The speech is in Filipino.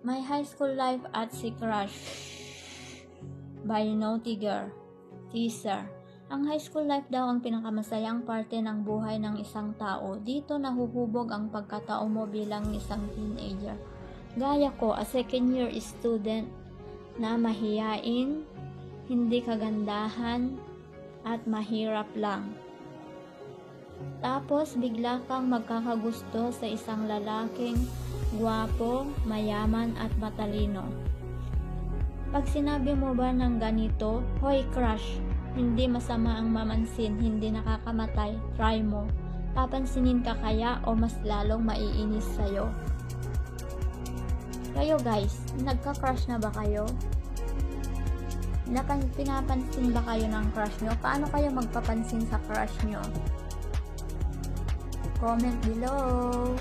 My High School Life at Si Crush by Naughty Girl. Teaser. Ang high school life daw ang pinakamasayang parte ng buhay ng isang tao. Dito nahuhubog ang pagkatao mo bilang isang teenager. Gaya ko, a second year student na mahiyain, hindi kagandahan, at mahirap lang. Tapos bigla kang magkakagusto sa isang lalaking gwapo, mayaman at matalino. Pag sinabi mo ba ng ganito, hoy crush, hindi masama ang mamansin, hindi nakakamatay, try mo. Papansinin ka kaya o mas lalong maiinis sa'yo? Kayo guys, nagka-crush na ba kayo? Pinapansin ba kayo ng crush nyo? Paano kayo magpapansin sa crush nyo? Comment below!